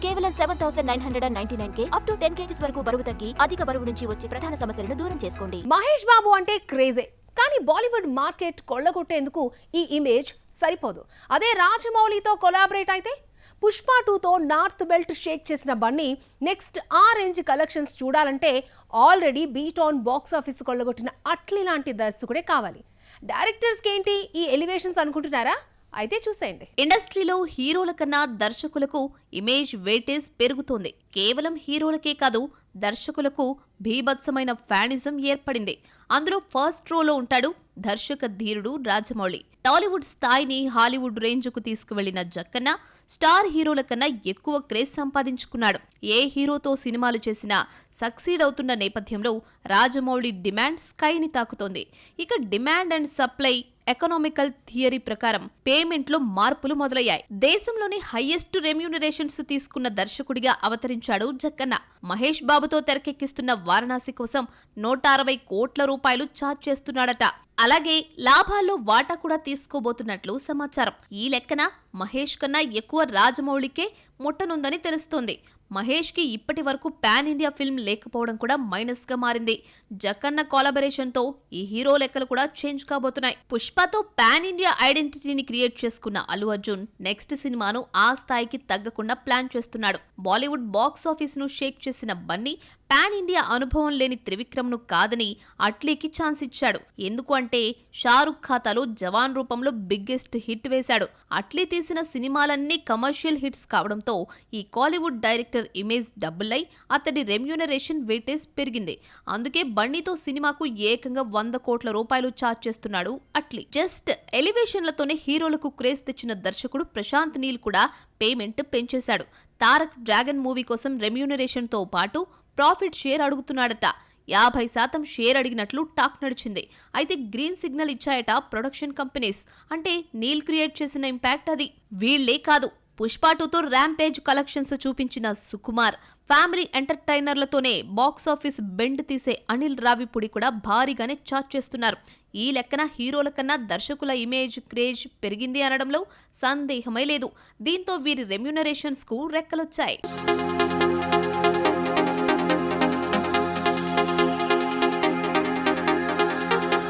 కేవలం 7,999K up to 10 kgs వరకు బరువు తగ్గి అధిక బరువు నుంచి వచ్చే ప్రధాన సమస్యలను దూరం చేసుకోండి. మహేష్ బాబు అంటే క్రేజే, కానీ బాలీవుడ్ మార్కెట్ కొల్లగొట్టేందుకు ఈ ఇమేజ్ సరిపోదు. అదే రాజమౌళితో కొలాబరేట్ అయితే పుష్ప 2తో నార్త్ బెల్ట్ షేక్ చేసిన బన్నీ నెక్స్ట్ ఆ రేంజ్ కలెక్షన్స్ చూడాలంటే already beat on box office కొల్లగొట్టిన అట్లీ లాంటి దర్శకుడే కావాలి. డైరెక్టర్స్కి ఏంటి ఈ ఎలివేషన్స్ అనుకుంటున్నారా? అయితే చూసేయండి. ఇండస్ట్రీలో హీరోల కన్నా దర్శకులకు ఇమేజ్ వెయిటేజ్ పెరుగుతోంది. కేవలం హీరోలకే కాదు, దర్శకులకు భీభత్సమైన ఫ్యానిజం ఏర్పడింది. అందులో ఫస్ట్ రోలో ఉంటాడు దర్శక ధీరుడు రాజమౌళి. టాలీవుడ్ స్థాయిని హాలీవుడ్ రేంజ్కు తీసుకువెళ్లిన జక్కన్న స్టార్ హీరోల కన్నా ఎక్కువ క్రేజ్ సంపాదించుకున్నాడు. ఏ హీరోతో సినిమాలు చేసినా సక్సీడ్ అవుతున్న నేపథ్యంలో రాజమౌళి డిమాండ్ స్కైని తాకుతోంది. ఇక demand and supply economical theory ప్రకారం పేమెంట్లో మార్పులు మొదలయ్యాయి. దేశంలోని హైయెస్ట్ రెమ్యూనరేషన్స్ తీసుకున్న దర్శకుడిగా అవతరించాడు జక్కన్న. మహేష్ బాబుతో తెరకెక్కిస్తున్న వారణాసి కోసం 160 కోట్ల రూపాయలు ఛార్జ్ చేస్తున్నాడట. అలాగే లాభాల్లో వాటా కూడా తీసుకోబోతున్నట్లు సమాచారం. ఈ లెక్కన మహేష్ కన్నా ఎక్కువ రాజమౌళికే ముట్టనుందని తెలుస్తోంది. మహేష్ కి ఇప్పటి వరకు పాన్ ఇండియా ఫిల్మ్ లేకపోవడం కూడా మైనస్ గా మారింది. జక్కన్న కొలాబరేషన్ తో ఈ హీరో లెక్కలు కూడా చేంజ్ కాబోతున్నాయి. పుష్పతో పాన్ ఇండియా ఐడెంటిటీని క్రియేట్ చేసుకున్న అల్లు అర్జున్ నెక్స్ట్ సినిమాను ఆ స్థాయికి తగ్గకుండా ప్లాన్ చేస్తున్నాడు. బాలీవుడ్ బాక్స్ ఆఫీస్ ను షేక్ చేసిన బన్నీ పాన్ ఇండియా అనుభవం లేని త్రివిక్రమ్ ను కాదని అట్లీకి ఛాన్స్ ఇచ్చాడు. ఎందుకు అంటే షారుఖ్ ఖాతాలో జవాన్ రూపంలో బిగ్గెస్ట్ హిట్ వేశాడు. అట్లీ తీసిన సినిమాలన్నీ కమర్షియల్ హిట్స్ కావడంతో ఈ కాలీవుడ్ డైరెక్టర్ ఇమేజ్ డబుల్ అయి అతడి రెమ్యూనరేషన్ వెయిటేజ్ పెరిగింది. అందుకే బన్నీతో సినిమాకు ఏకంగా 100 కోట్ల రూపాయలు ఛార్జ్ చేస్తున్నాడు అట్లీ. జస్ట్ ఎలివేషన్లతోనే హీరోలకు క్రేజ్ తెచ్చిన దర్శకుడు ప్రశాంత్ నీల్ కూడా పేమెంట్ పెంచేశాడు. తారక్ డ్రాగన్ మూవీ కోసం రెమ్యూనరేషన్ తో పాటు ప్రాఫిట్ షేర్ అడుగుతున్నాడట. 50% షేర్ అడిగినట్లు టాక్ నడిచింది. అయితే గ్రీన్ సిగ్నల్ ఇచ్చాయట ప్రొడక్షన్ కంపెనీస్. అంటే నీల్ క్రియేట్ చేసిన ఇంపాక్ట్ అది. వీళ్లే కాదు, పుష్ప 2తో ర్యాంపేజ్ కలెక్షన్స్ చూపించిన సుకుమార్, ఫ్యామిలీ ఎంటర్టైనర్లతోనే బాక్స్ ఆఫీస్ బెండ్ తీసే అనిల్ రావిపూడి కూడా భారీగానే ఛార్జ్ చేస్తున్నారు. ఈ లెక్కన హీరోల కన్నా దర్శకుల ఇమేజ్ క్రేజ్ పెరిగింది అనడంలో సందేహమే లేదు. దీంతో వీరి రెమ్యూనరేషన్స్ కు రెక్కలొచ్చాయి.